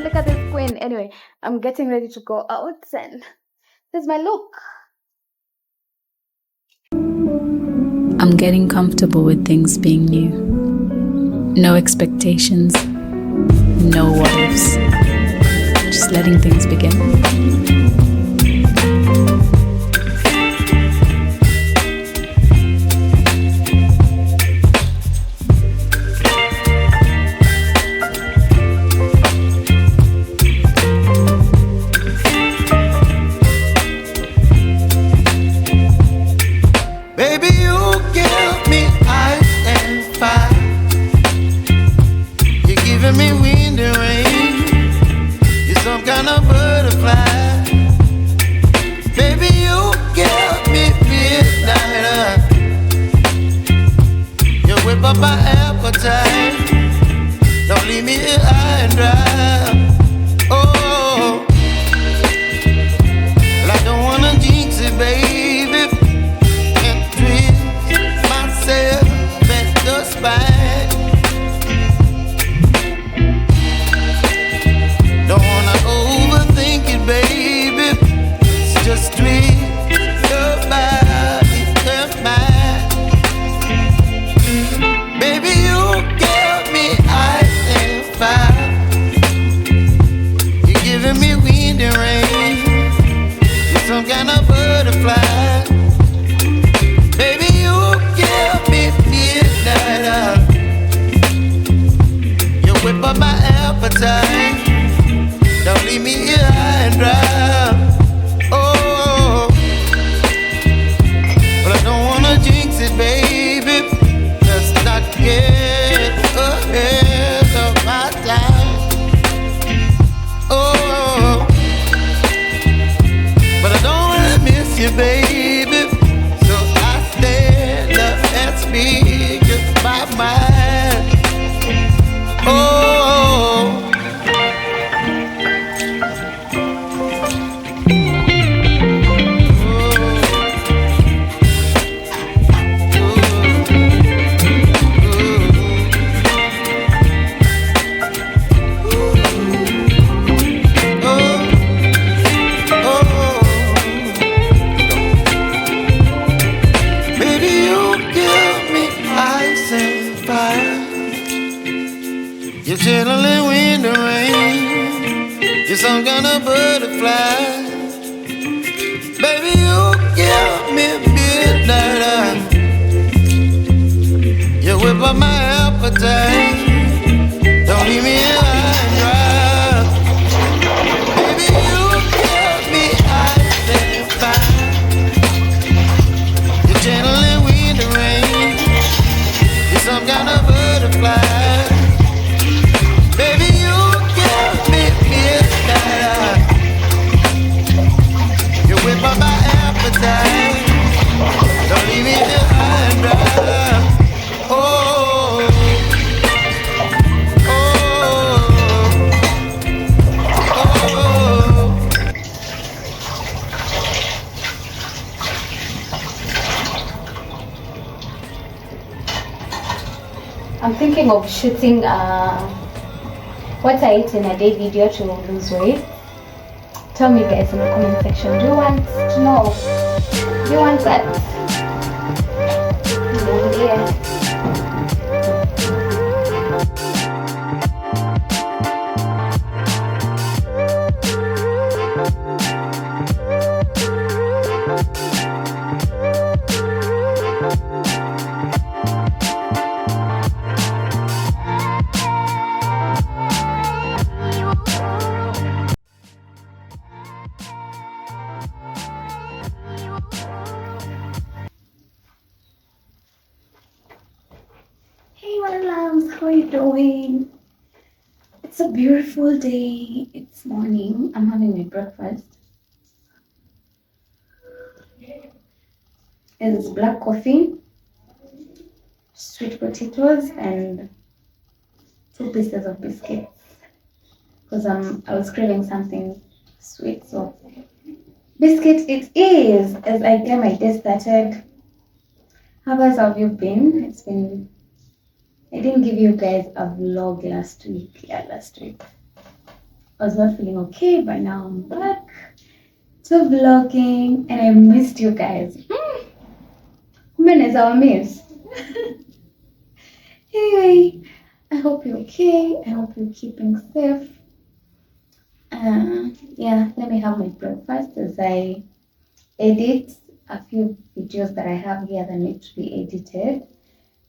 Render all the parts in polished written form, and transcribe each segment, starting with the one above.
Look at this queen. Anyway, I'm getting ready to go out and this is my look. I'm getting comfortable with things being new. No expectations, no what ifs. Just letting things begin. My appetite, don't leave me here high and dry. Oh, well, I don't wanna jinx it, baby, and twist myself at the spine. Don't wanna overthink it, baby. It's just twist your body and mine. Baby, you give me ice and fire. You're giving me wind and rain. You're some kind of butterfly. Baby, you give me midnight. You whip up my appetite. Don't leave me here high and dry. Oh, but I don't wanna jinx it, baby. Not get ahead of my time. Oh, but I don't wanna miss you, baby. So I stand up and speak just my mind. Oh. You're chilling wind and rain. You're some kind of butterfly. Baby, you give me midnight. You whip up my appetite. Don't leave me high and dry. Baby, you give me ice and fire. You're chilling wind and rain. You're some kind of butterfly. Baby, you give me midnight. You whip up my appetite. Don't leave me here high and dry. Oh, oh, oh. I'm thinking of shooting what I eat in a day video to lose weight. Tell me guys in the comment section, do you want to know? Do you want that? Yeah. Hey my loves, how are you doing? It's a beautiful day. It's morning. I'm having my breakfast. It's black coffee, sweet potatoes, and 2 pieces of biscuits. Because I was craving something sweet, so biscuit it is as I get my day started. How guys have you been? I didn't give you guys a vlog last week. Yeah, last week. I was not feeling okay, but now I'm back to vlogging and I missed you guys. How many is our miss? Anyway, I hope you're okay. I hope you're keeping safe. Yeah, let me have my breakfast as I edit a few videos that I have here that need to be edited.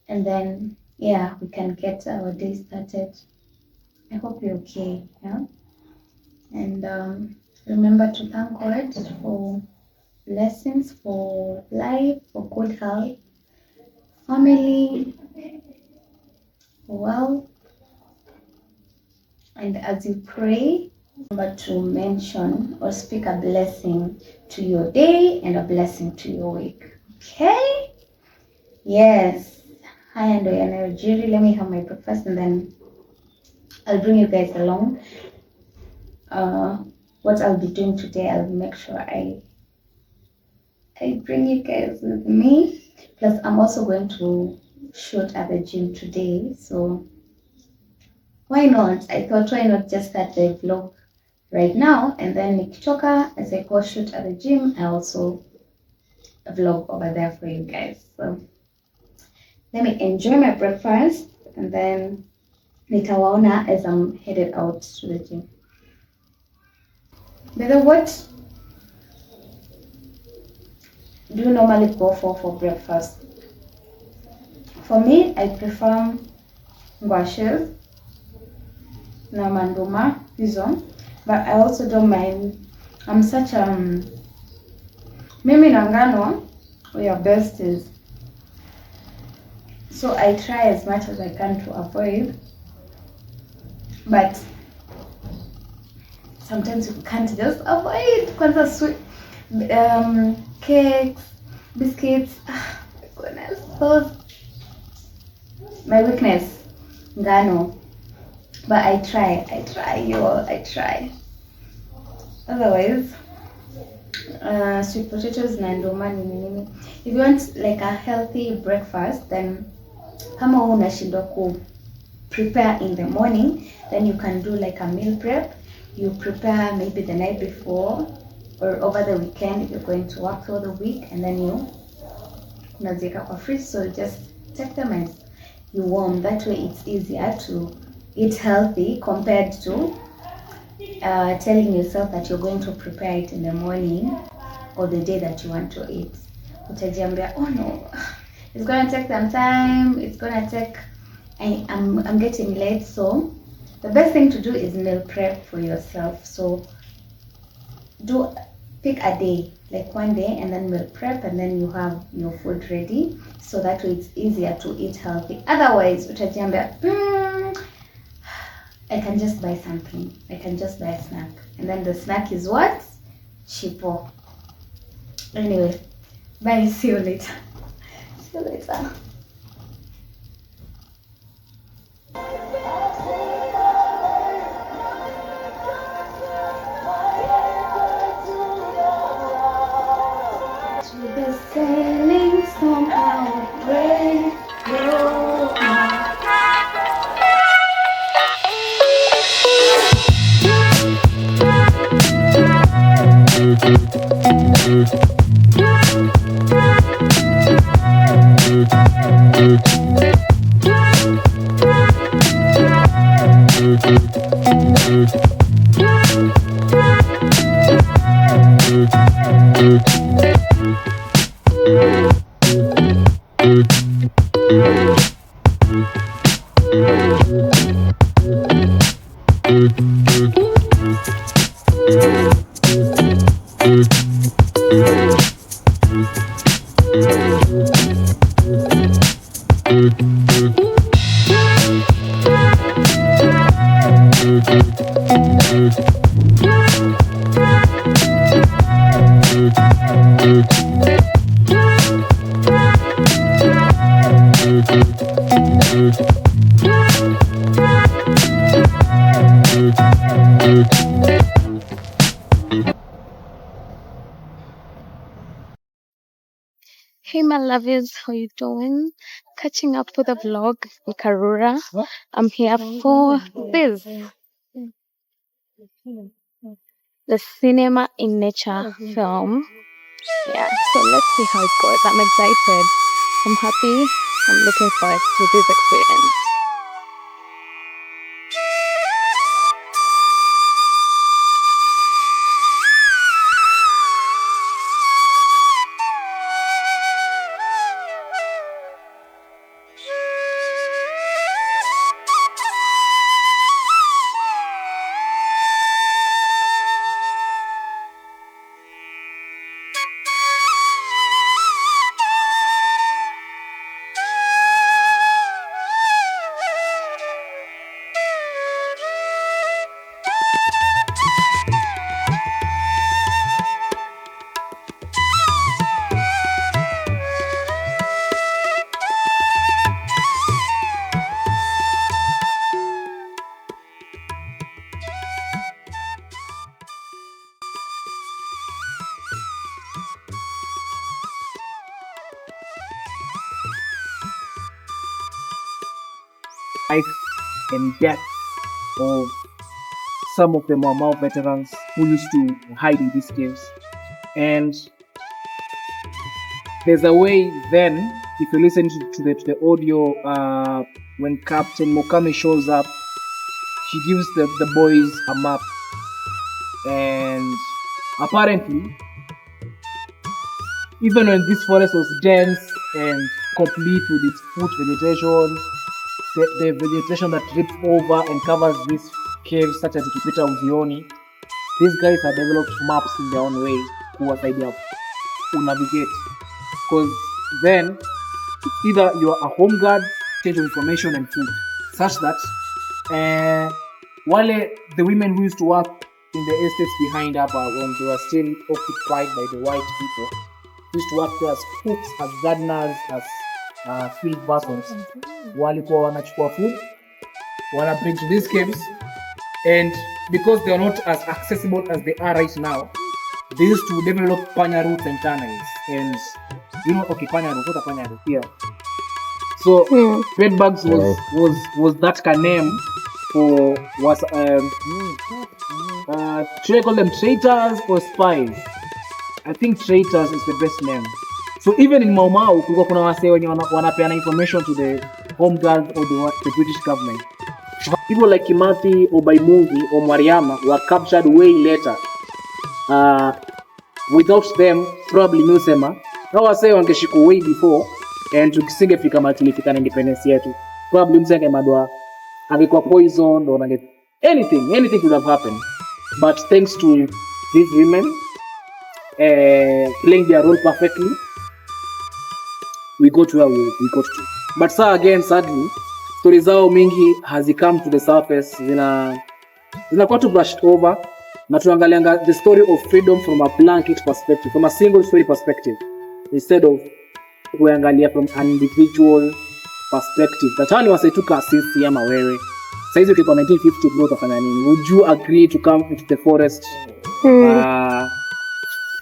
And then, yeah, we can get our day started. I hope you're okay. Yeah. And remember to thank God for blessings, for life, for good health, family, for wealth. And as you pray, remember to mention or speak a blessing to your day and a blessing to your week. Okay? Yes. Hi, and Nigeria. Let me have my breakfast and then I'll bring you guys along. What I'll be doing today, I'll make sure I bring you guys with me. Plus, I'm also going to shoot at the gym today. So why not? I thought, why not just start the vlog right now and then nikitoka as I go shoot at the gym, I also vlog over there for you guys. So let me enjoy my breakfast and then nitawaona as I'm headed out to the gym. But what do you normally go for breakfast? For me, I prefer ngwashes na manduma, hizo. But I also don't mind. I'm such mimi na ngano, we are besties. So I try as much as I can to avoid. But sometimes you can't just avoid. Kwanza sweet, cakes, biscuits. Ah, my goodness, those my weakness, ngano. But I try, I try. Otherwise, sweet potatoes na ndoma nini. If you want like a healthy breakfast, then kama wewe unashindwa ku prepare in the morning, then you can do like a meal prep. You prepare maybe the night before or over the weekend if you're going to work for the week, and then you unaziweka kwa fridge, so just take them as you warm. That way it's easier to eat healthy compared to telling yourself that you're going to prepare it in the morning or the day that you want to eat. Utajiambia, oh no, it's gonna take some time, it's gonna take, I'm getting late. So the best thing to do is meal prep for yourself. So pick a day, like one day, and then meal prep, and then you have your food ready, so that way it's easier to eat healthy. Otherwise utajiambia, I can just buy something, I can just buy a snack, and then the snack is what? Cheaper. Anyway, bye, see you later. See you later. To the sailing somehow break your heart. Hey my lovers, how you doing? Catching up with a vlog in Karura. I'm here for this. the cinema in nature film. Yeah, so let's see how it goes. I'm excited. I'm happy. I'm looking forward to this experience. Life and death of some of the Mau veterans who used to hide in these caves. And there's a way then, if you listen to the audio, when Captain Mokame shows up, she gives the boys a map. And apparently, even when this forest was dense and complete with its foot vegetation, the vegetation that drips over and covers these caves such as Kipita Uzioni, these guys have developed maps in their own way kuwasaidia navigate. Because then it's either you're a home guard, change of information and food, such that the women who used to work in the estates behind Upper when they were still occupied by the white people used to work there as cooks, as gardeners, as field persons. Walikuwa wanachukua food, wana bring to these caves, and because they are not as accessible as they are right now, they used to develop panya routes and tunnels. And you know, okay, panya route, what a panya route? Yeah. So bedbugs was that kind of name for should I call them traitors or spies? I think traitors is the best name. So even in Mau Mau, kulikuwa kuna wase wenye wanapeana information to the home guard or the British government. People like Kimathi or Baimungi or Mariama were captured way later. Without them, probably Nusema, hao wase wangeshikwa way before and tusingefika mahali tulifika na independence yetu. Probably msenge madwa angekuwa poisoned or anything could have happened. But thanks to these women playing their role perfectly, we got to where we got to. But sadly, stories zao mingi has come to the surface, zinakuwa tu brushed over, na tuangalianga the story of freedom from a blanket perspective, from a single story perspective, instead of kuangalia from an individual perspective. Tatani wasetuka sisi ama wewe. Saizi ukikuwa 1950 bro utafanya nini? Would you agree to come into the forest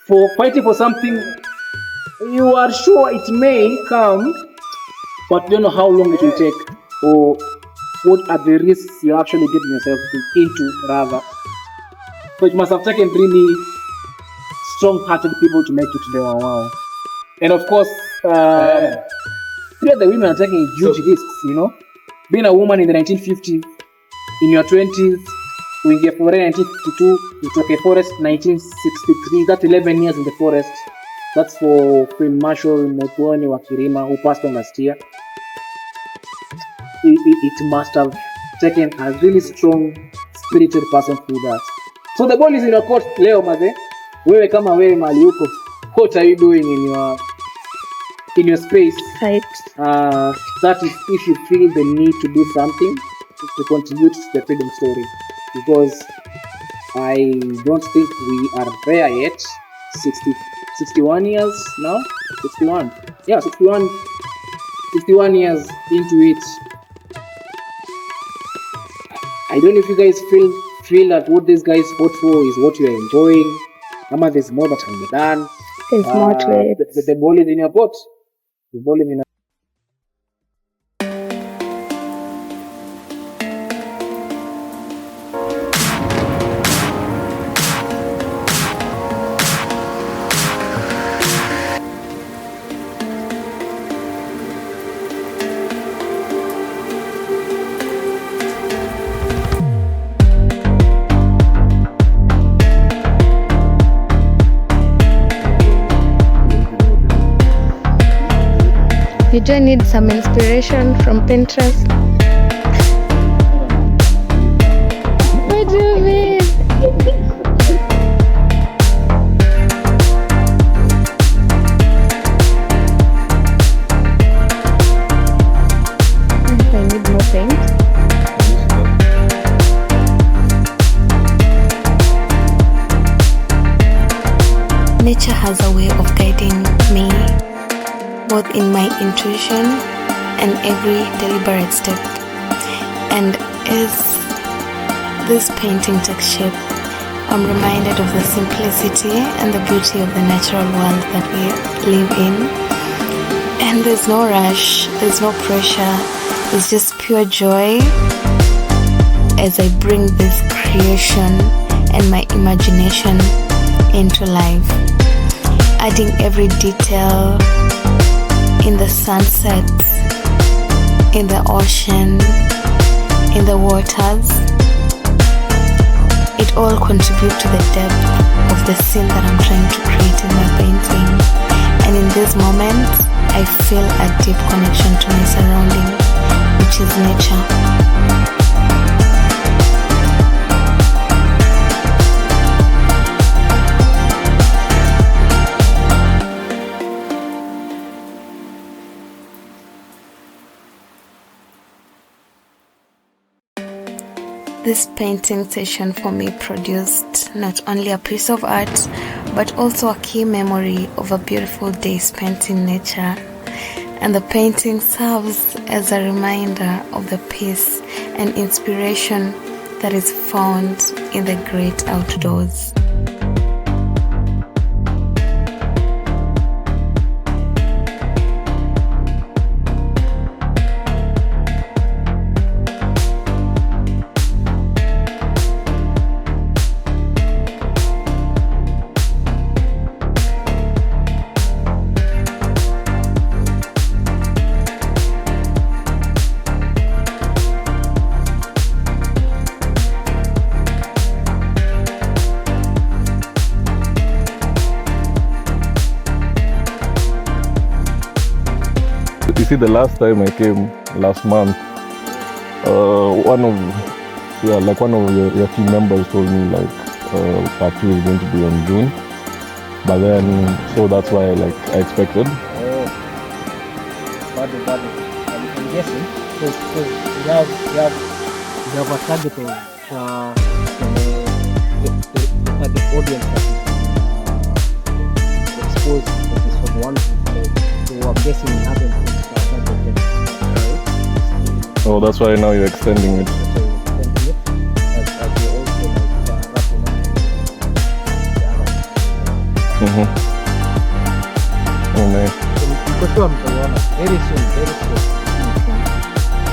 for fighting for something you are sure it may come, but you don't know how long it will take, or what are the risks you're actually getting yourself into, rather. So it must have taken really strong-hearted people to make it to the Wow. And of course, the women are taking huge risks, you know. Being a woman in the 1950s, in your 20s, we get for 1952, you took a forest 1963, that's 11 years in the forest. That's for Queen Marshal Motoni Wakirima, who passed on last year. It must have taken a really strong, spirited person through that. So the ball is in your court, Leo Maze. Wewe kama wewe mali uko, what are you doing in your space? Right. That is if you feel the need to do something to contribute to the freedom story. Because I don't think we are there yet. 61 years now? 61. Yeah, 61 years into it. I don't know if you guys feel that what these guys fought for is what you are enjoying. Ama there's more that can be done. There's more to it. The ball is in your court. The ball is in your You don't need some inspiration from Pinterest. What do you mean? I need more paint. Nature has a way of guiding me, both in my intuition and every deliberate step. And as this painting takes shape, I'm reminded of the simplicity and the beauty of the natural world that we live in. And there's no rush, there's no pressure, it's just pure joy as I bring this creation and my imagination into life, adding every detail in the sunsets, in the ocean, in the waters. It all contributes to the depth of the scene that I'm trying to create in my painting. And in this moment, I feel a deep connection to my surrounding, which is nature. This painting session for me produced not only a piece of art, but also a key memory of a beautiful day spent in nature. And the painting serves as a reminder of the peace and inspiration that is found in the great outdoors. You see, the last time I came last month, one of your team members told me like part 2 is going to be on June, but then so that's why I expected. Oh, but I'm guessing because you have a target of the audience that is exposed to this from one. So I'm guessing you haven't. Oh, that's why now you're extending it. Oh, nice. Very soon.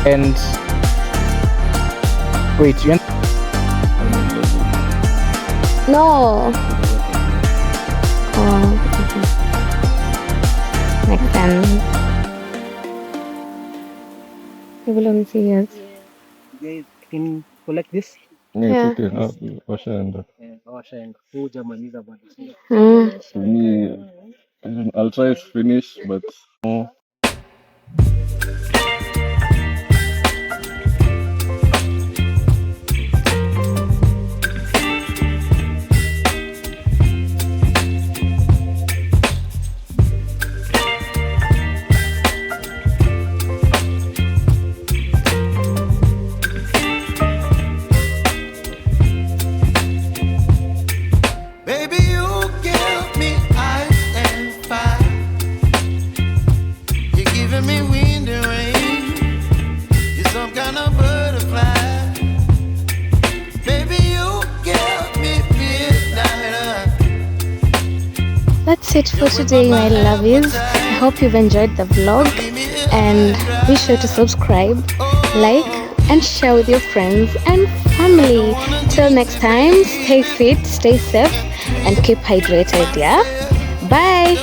And wait, you No. Oh, okay. Makes sense. You will only see yours. guys can collect this? Yeah, it's okay. Washaenda. Hujamaliza bado. For me, I'll try to finish, but Baby, you give me ice and fire. You're giving me wind and rain. You're some kind of butterfly. Baby, you give me midnight. That's it for today, my lovies. I hope you've enjoyed the vlog, and be sure to subscribe, like, and share with your friends and family. Till next time, stay fit, stay safe, and keep hydrated, yeah? Bye!